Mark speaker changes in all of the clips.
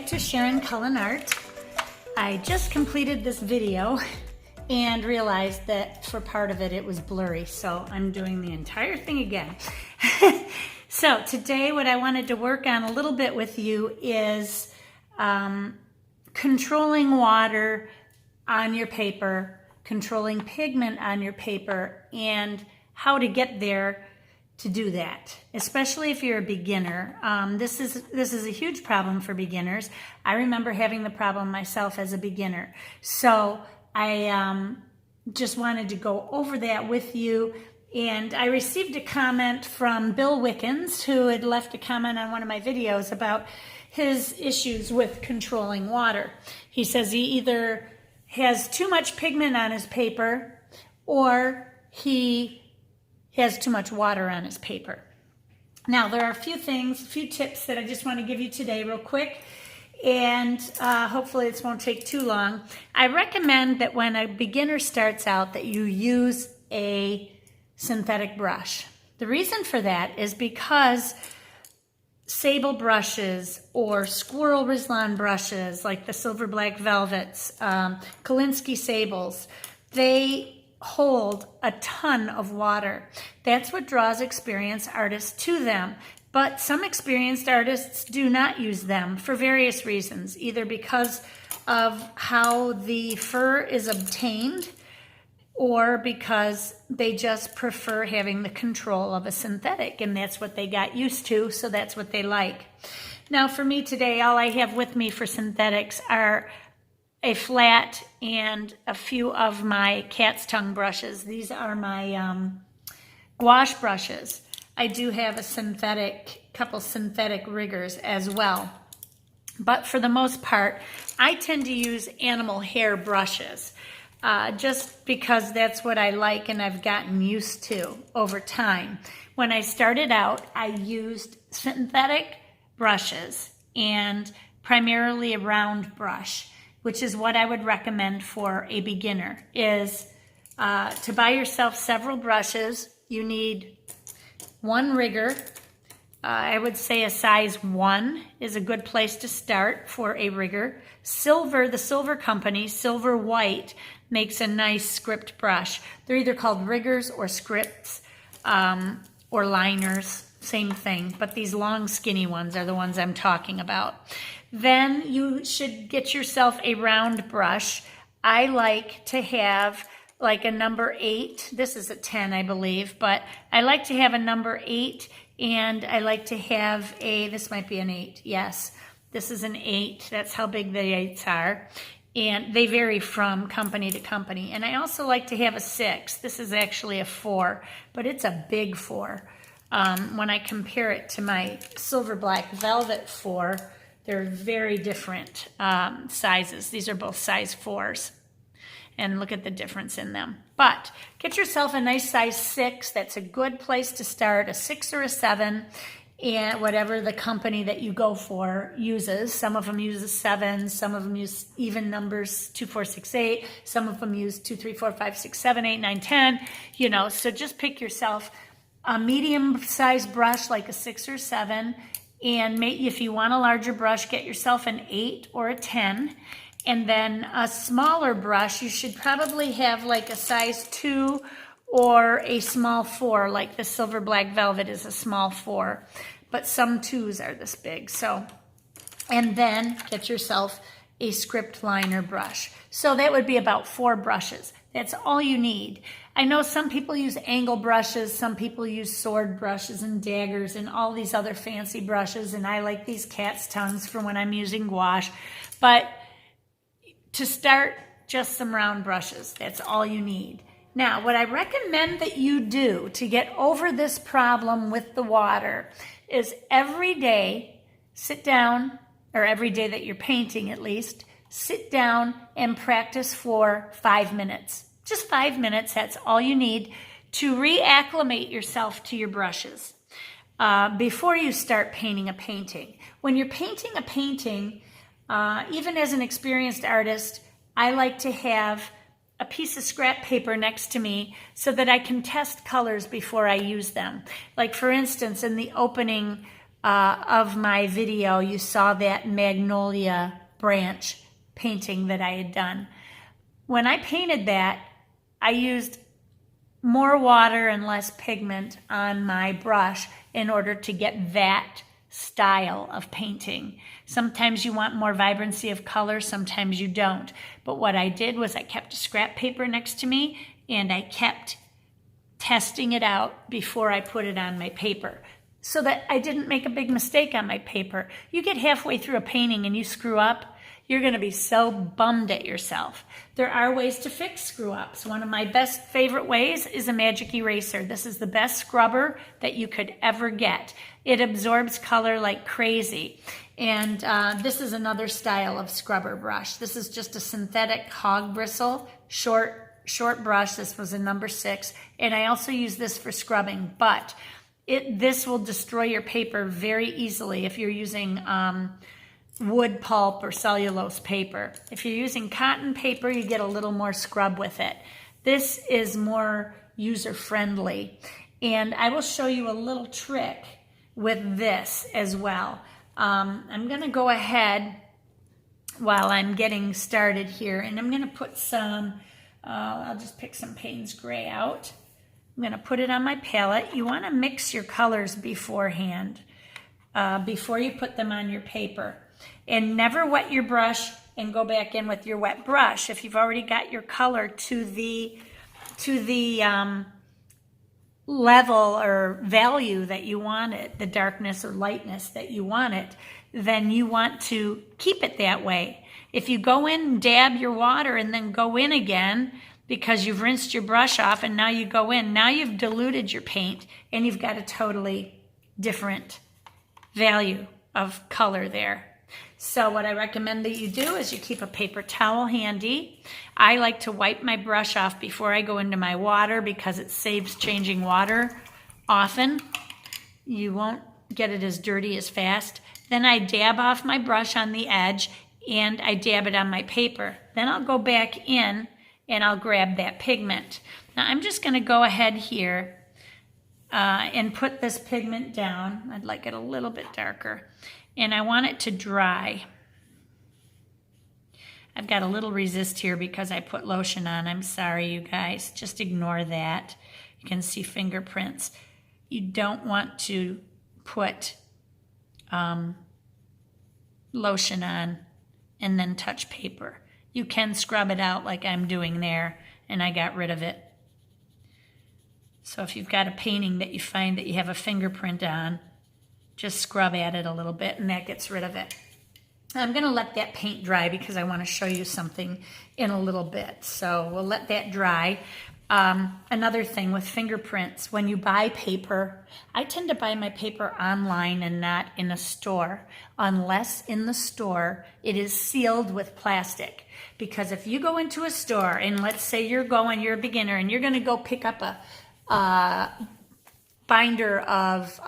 Speaker 1: back to sharoncullenart. I just completed this video and realized that for part of it, it was blurry, so I'm doing the entire thing again. So today what I wanted to work on a little bit with you is controlling water on your paper, controlling pigment on your paper, and how to get there to do that, especially if you're a beginner. This is a huge problem for beginners. I remember having the problem myself as a beginner. So I just wanted to go over that with you. And I received a comment from Bill Wickens, who had left a comment on one of my videos about his issues with controlling water. He says he either has too much pigment on his paper or he has too much water on his paper. Now, there are a few tips that I just want to give you today real quick, and hopefully this won't take too long. I recommend that when a beginner starts out that you use a synthetic brush. The reason for that is because sable brushes or squirrel Rislan brushes like the Silver Black Velvets, Kolinsky Sables, they hold a ton of water. That's what draws experienced artists to them. But some experienced artists do not use them for various reasons, either because of how the fur is obtained or because they just prefer having the control of a synthetic, and that's what they got used to, so that's what they like. Now for me today, all I have with me for synthetics are a flat and a few of my cat's tongue brushes. These are my gouache brushes. I do have a couple synthetic riggers as well. But for the most part, I tend to use animal hair brushes just because that's what I like and I've gotten used to over time. When I started out, I used synthetic brushes and primarily a round brush, which is what I would recommend for a beginner, is to buy yourself several brushes. You need one rigger. I would say a size 1 is a good place to start for a rigger. The Silver Company, Silver White, makes a nice script brush. They're either called riggers or scripts or liners, same thing, but these long skinny ones are the ones I'm talking about. Then you should get yourself a round brush. I like to have like a number 8. This is a 10, I believe, but I like to have a number 8, and I like to have this might be an 8, yes. This is an 8, that's how big the 8s are. And they vary from company to company. And I also like to have a 6. This is actually a 4, but it's a big 4. When I compare it to my Silver Black Velvet 4, they're very different sizes. These are both size 4s. And look at the difference in them. But get yourself a nice size 6. That's a good place to start, a 6 or a 7. And whatever the company that you go for uses. Some of them use a 7, some of them use even numbers 2, 4, 6, 8. Some of them use 2, 3, 4, 5, 6, 7, 8, 9, 10. You know, so just pick yourself a medium size brush like a 6 or 7. And if you want a larger brush, get yourself an 8 or a 10. And then a smaller brush, you should probably have like a size 2 or a small 4, like the Silver Black Velvet is a small 4. But some 2s are this big. And then get yourself a script liner brush. So that would be about 4 brushes. That's all you need. I know some people use angle brushes, some people use sword brushes and daggers and all these other fancy brushes, and I like these cat's tongues for when I'm using gouache. But to start, just some round brushes. That's all you need. Now, what I recommend that you do to get over this problem with the water is every day, sit down, or every day that you're painting at least, sit down and practice for 5 minutes. Just 5 minutes, that's all you need to reacclimate yourself to your brushes before you start painting a painting. When you're painting a painting, even as an experienced artist, I like to have a piece of scrap paper next to me so that I can test colors before I use them. Like for instance, in the opening of my video, you saw that magnolia branch painting that I had done. When I painted that, I used more water and less pigment on my brush in order to get that style of painting. Sometimes you want more vibrancy of color, sometimes you don't. But what I did was I kept a scrap paper next to me and I kept testing it out before I put it on my paper so that I didn't make a big mistake on my paper. You get halfway through a painting and you screw up, you're going to be so bummed at yourself. There are ways to fix screw-ups. One of my best favorite ways is a magic eraser. This is the best scrubber that you could ever get. It absorbs color like crazy. And this is another style of scrubber brush. This is just a synthetic hog bristle, short brush. This was a number 6. And I also use this for scrubbing, but this will destroy your paper very easily if you're using wood pulp or cellulose paper. If you're using cotton paper, you get a little more scrub with it. This is more user-friendly. And I will show you a little trick with this as well. I'm going to go ahead while I'm getting started here, and I'm going to put some, I'll just pick some Payne's Gray out. I'm going to put it on my palette. You want to mix your colors beforehand, before you put them on your paper. And never wet your brush and go back in with your wet brush if you've already got your color to the level or value that you want it, the darkness or lightness that you want it, then you want to keep it that way. If you go in and dab your water and then go in again because you've rinsed your brush off and now you go in, now you've diluted your paint and you've got a totally different value of color there. So what I recommend that you do is you keep a paper towel handy. I like to wipe my brush off before I go into my water because it saves changing water often. You won't get it as dirty as fast. Then I dab off my brush on the edge and I dab it on my paper. Then I'll go back in and I'll grab that pigment. Now I'm just going to go ahead here and put this pigment down. I'd like it a little bit darker. And I want it to dry. I've got a little resist here because I put lotion on. I'm sorry, you guys. Just ignore that. You can see fingerprints. You don't want to put lotion on and then touch paper. You can scrub it out like I'm doing there, and I got rid of it. So if you've got a painting that you find that you have a fingerprint on, just scrub at it a little bit and that gets rid of it. I'm going to let that paint dry because I want to show you something in a little bit. So we'll let that dry. Another thing with fingerprints, when you buy paper, I tend to buy my paper online and not in a store, unless in the store it is sealed with plastic. Because if you go into a store and let's say you're a beginner and you're going to go pick up a binder of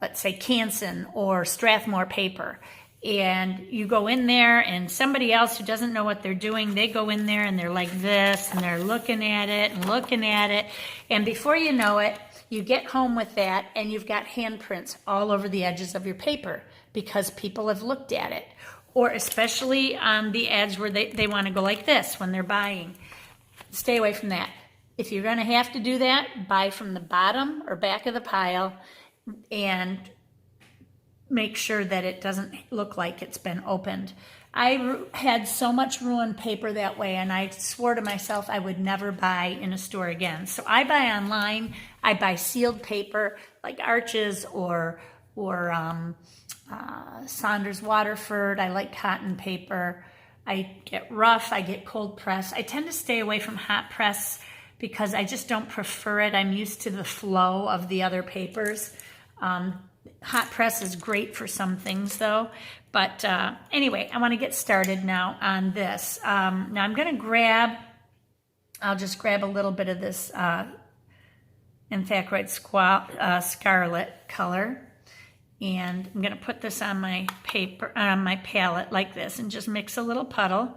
Speaker 1: let's say Canson or Strathmore paper, and you go in there and somebody else who doesn't know what they're doing, they go in there and they're like this and they're looking at it and looking at it, and before you know it, you get home with that and you've got handprints all over the edges of your paper because people have looked at it. Or especially on the ads where they want to go like this when they're buying. Stay away from that. If you're going to have to do that, buy from the bottom or back of the pile and make sure that it doesn't look like it's been opened. I had so much ruined paper that way, and I swore to myself I would never buy in a store again. So I buy online. I buy sealed paper like Arches or Saunders Waterford. I like cotton paper. I get rough. I get cold press. I tend to stay away from hot press because I just don't prefer it. I'm used to the flow of the other papers. Hot press is great for some things though. But anyway, I want to get started now on this. Now I'm going to I'll just grab a little bit of this Anthraquite Scarlet color. And I'm going to put this on my paper, on my palette like this, and just mix a little puddle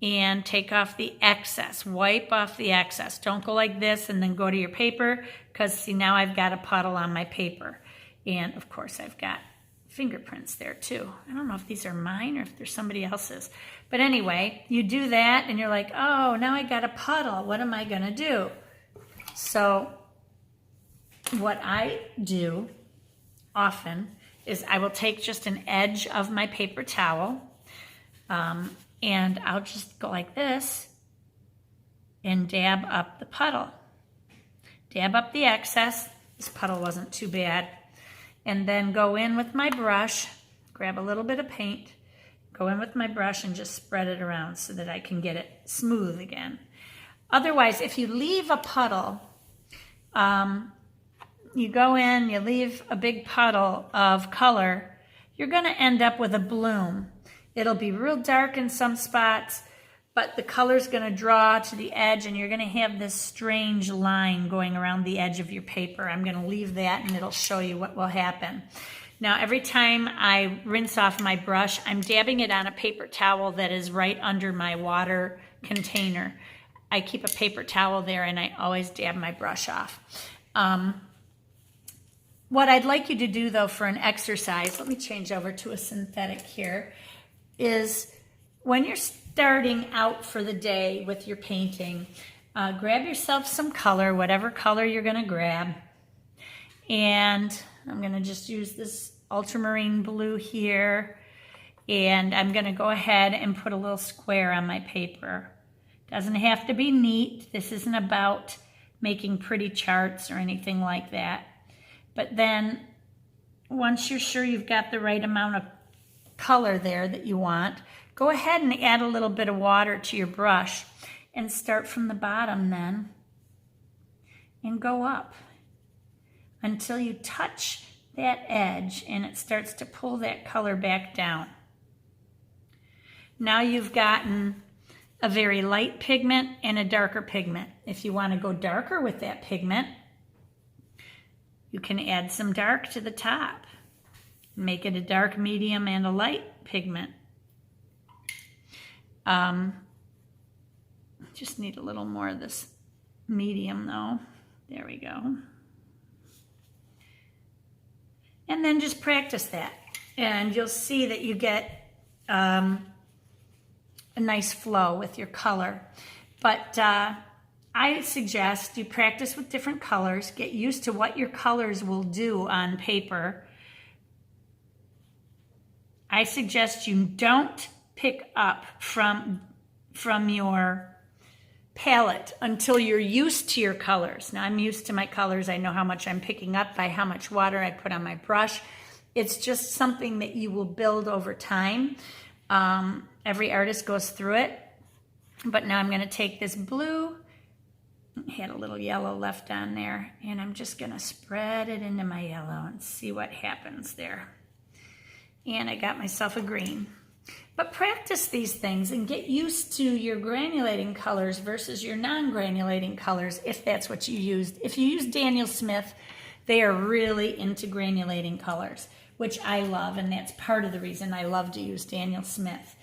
Speaker 1: and take off the excess. Wipe off the excess. Don't go like this and then go to your paper, because see, now I've got a puddle on my paper. And of course I've got fingerprints there too. I don't know if these are mine or if they're somebody else's. But anyway, you do that and you're like, oh, now I got a puddle. What am I gonna do? So what I do often is I will take just an edge of my paper towel and I'll just go like this and dab up the puddle. Dab up the excess. This puddle wasn't too bad. And then go in with my brush, grab a little bit of paint, go in with my brush and just spread it around so that I can get it smooth again. Otherwise, if you leave a puddle, you go in, you leave a big puddle of color, you're going to end up with a bloom. It'll be real dark in some spots, but the color's going to draw to the edge and you're going to have this strange line going around the edge of your paper. I'm going to leave that and it'll show you what will happen. Now, every time I rinse off my brush, I'm dabbing it on a paper towel that is right under my water container. I keep a paper towel there and I always dab my brush off. What I'd like you to do though for an exercise, let me change over to a synthetic here, is when you're starting out for the day with your painting, grab yourself some color, whatever color you're going to grab. And I'm going to just use this ultramarine blue here. And I'm going to go ahead and put a little square on my paper. Doesn't have to be neat. This isn't about making pretty charts or anything like that. But then once you're sure you've got the right amount of color there that you want, go ahead and add a little bit of water to your brush and start from the bottom then and go up until you touch that edge and it starts to pull that color back down. Now you've gotten a very light pigment and a darker pigment. If you want to go darker with that pigment, you can add some dark to the top. Make it a dark, medium, and a light pigment. Just need a little more of this medium though. There we go. And then just practice that. And you'll see that you get a nice flow with your color. But I suggest you practice with different colors, get used to what your colors will do on paper. I suggest you don't pick up from your palette until you're used to your colors. Now I'm used to my colors. I know how much I'm picking up by how much water I put on my brush. It's just something that you will build over time. Every artist goes through it. But now I'm going to take this blue, had a little yellow left on there, and I'm just going to spread it into my yellow and see what happens there. And I got myself a green. But practice these things and get used to your granulating colors versus your non-granulating colors if that's what you used. If you use Daniel Smith, they are really into granulating colors, which I love, and that's part of the reason I love to use Daniel Smith.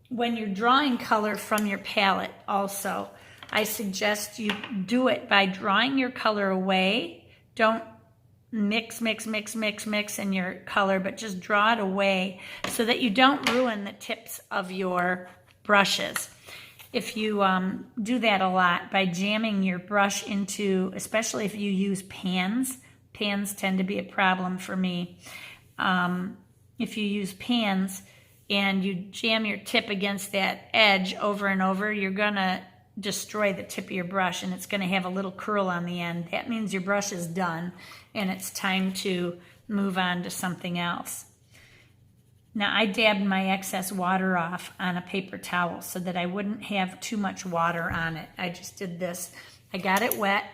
Speaker 1: When you're drawing color from your palette also, I suggest you do it by drawing your color away. Don't mix in your color, but just draw it away so that you don't ruin the tips of your brushes. If you do that a lot by jamming your brush into, especially if you use pans tend to be a problem for me. If you use pans and you jam your tip against that edge over and over, you're gonna destroy the tip of your brush and it's gonna have a little curl on the end. That means your brush is done and it's time to move on to something else. Now I dabbed my excess water off on a paper towel so that I wouldn't have too much water on it. I just did this. I got it wet.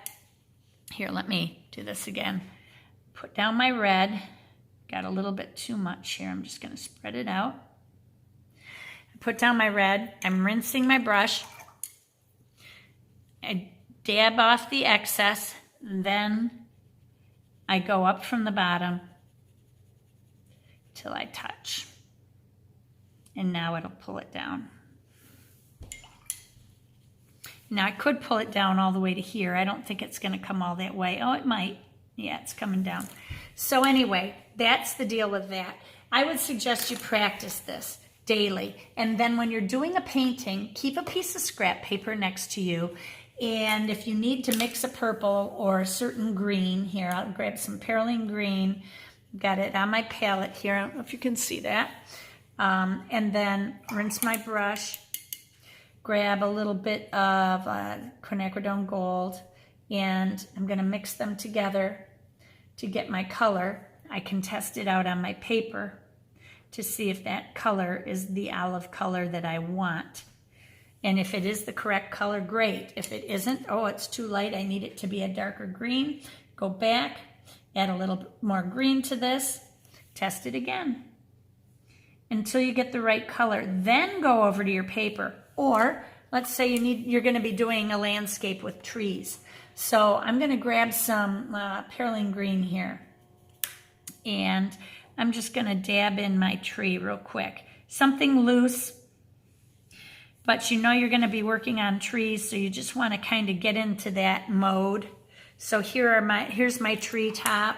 Speaker 1: Here, let me do this again. Put down my red. Got a little bit too much here. I'm just gonna spread it out. Put down my red. I'm rinsing my brush. I dab off the excess, and then I go up from the bottom till I touch. And now it'll pull it down. Now I could pull it down all the way to here. I don't think it's going to come all that way. Oh, it might. Yeah, it's coming down. So anyway, that's the deal with that. I would suggest you practice this daily. And then when you're doing a painting, keep a piece of scrap paper next to you. And if you need to mix a purple or a certain green, here, I'll grab some perylene green. Got it on my palette here. I don't know if you can see that. And then rinse my brush. Grab a little bit of quinacridone gold. And I'm going to mix them together to get my color. I can test it out on my paper to see if that color is the olive color that I want. And if it is the correct color, great. If it isn't, oh, it's too light, I need it to be a darker green. Go back, add a little more green to this, test it again until you get the right color. Then go over to your paper. Or let's say you're going to be doing a landscape with trees. So I'm going to grab some perylene green here. And I'm just going to dab in my tree real quick. Something loose, but you know you're going to be working on trees, so you just want to kind of get into that mode. So here's my tree top.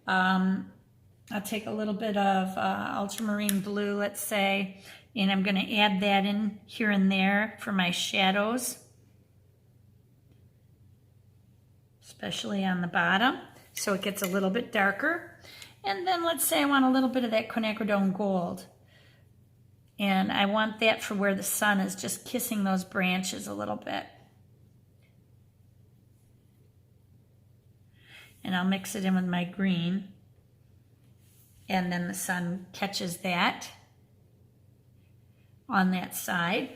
Speaker 1: I'll take a little bit of ultramarine blue, let's say, and I'm going to add that in here and there for my shadows, especially on the bottom, so it gets a little bit darker. And then let's say I want a little bit of that quinacridone gold. And I want that for where the sun is just kissing those branches a little bit. And I'll mix it in with my green. And then the sun catches that on that side.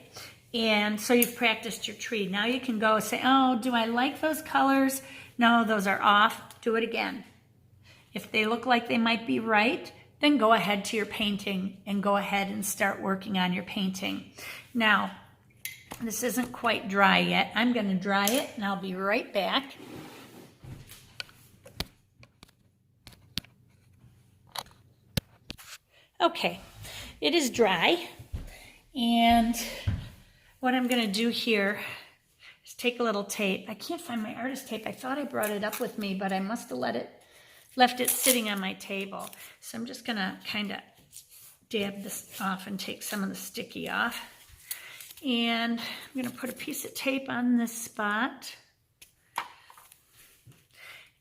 Speaker 1: And so you've practiced your tree. Now you can go say, oh, do I like those colors? No, those are off. Do it again. If they look like they might be right, then go ahead to your painting and go ahead and start working on your painting. Now, this isn't quite dry yet. I'm going to dry it and I'll be right back. Okay, it is dry. And what I'm going to do here is take a little tape. I can't find my artist tape. I thought I brought it up with me, but I must have left it sitting on my table. So I'm just gonna kind of dab this off and take some of the sticky off. And I'm gonna put a piece of tape on this spot.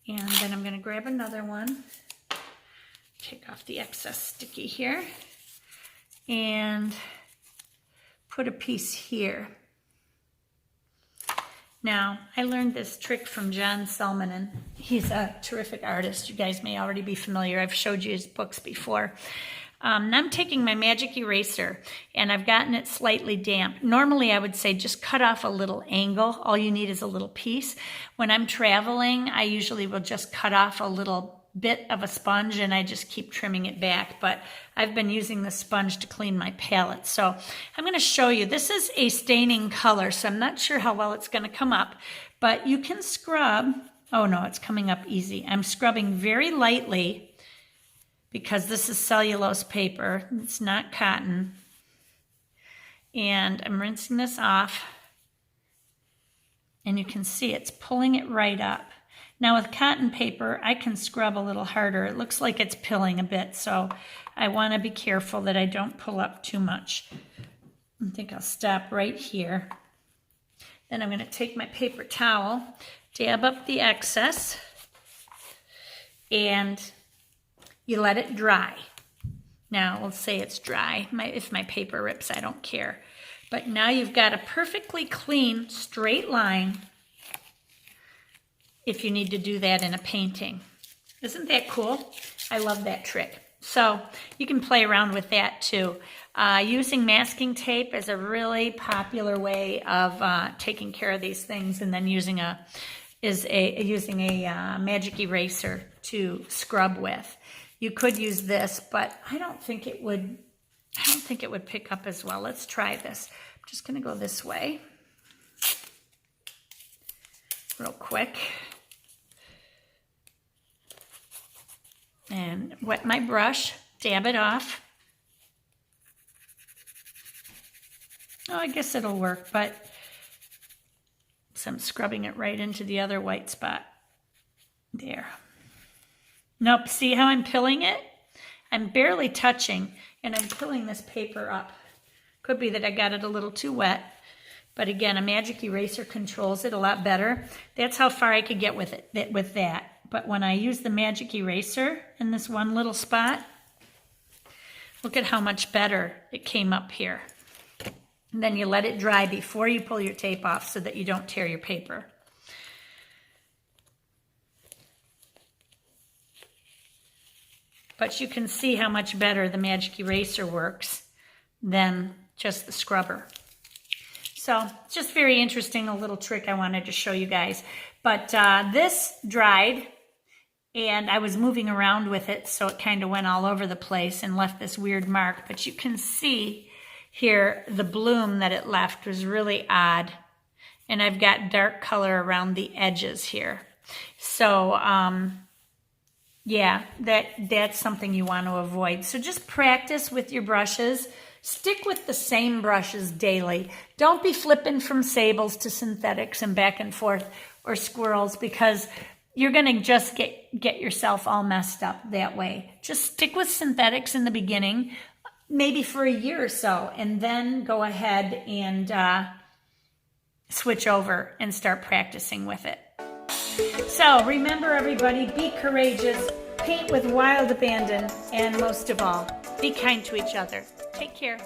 Speaker 1: And then I'm gonna grab another one, take off the excess sticky here, and put a piece here. Now, I learned this trick from John Selman, and he's a terrific artist. You guys may already be familiar. I've showed you his books before. Now I'm taking my magic eraser, and I've gotten it slightly damp. Normally, I would say just cut off a little angle. All you need is a little piece. When I'm traveling, I usually will just cut off a little bit of a sponge, and I just keep trimming it back. But I've been using the sponge to clean my palette. So I'm going to show you. This is a staining color, so I'm not sure how well it's going to come up. But you can scrub. Oh no, it's coming up easy. I'm scrubbing very lightly because this is cellulose paper. It's not cotton. And I'm rinsing this off. And you can see it's pulling it right up. Now with cotton paper, I can scrub a little harder. It looks like it's pilling a bit, so I want to be careful that I don't pull up too much. I think I'll stop right here. Then I'm going to take my paper towel, dab up the excess, and you let it dry. Now, let's say it's dry. If my paper rips, I don't care. But now you've got a perfectly clean, straight line if you need to do that in a painting. Isn't that cool? I love that trick. So you can play around with that too. Using masking tape is a really popular way of taking care of these things, and then using a magic eraser to scrub with. You could use this, but I don't think it would pick up as well. Let's try this. I'm just going to go this way real quick. And wet my brush, dab it off. Oh, I guess it'll work, but so I'm scrubbing it right into the other white spot. There. Nope, see how I'm pilling it? I'm barely touching, and I'm pulling this paper up. Could be that I got it a little too wet, but again, a magic eraser controls it a lot better. That's how far I could get with it, with that. But when I use the magic eraser in this one little spot, look at how much better it came up here. And then you let it dry before you pull your tape off so that you don't tear your paper. But you can see how much better the magic eraser works than just the scrubber. So it's just very interesting, a little trick I wanted to show you guys. But this dried, and I was moving around with it, so it kind of went all over the place and left this weird mark. But you can see here the bloom that it left was really odd. And I've got dark color around the edges here. So, yeah, that's something you want to avoid. So just practice with your brushes. Stick with the same brushes daily. Don't be flipping from sables to synthetics and back and forth or squirrels, because you're going to just get yourself all messed up that way. Just stick with synthetics in the beginning, maybe for a year or so, and then go ahead and switch over and start practicing with it. So remember, everybody, be courageous, paint with wild abandon, and most of all, be kind to each other. Take care.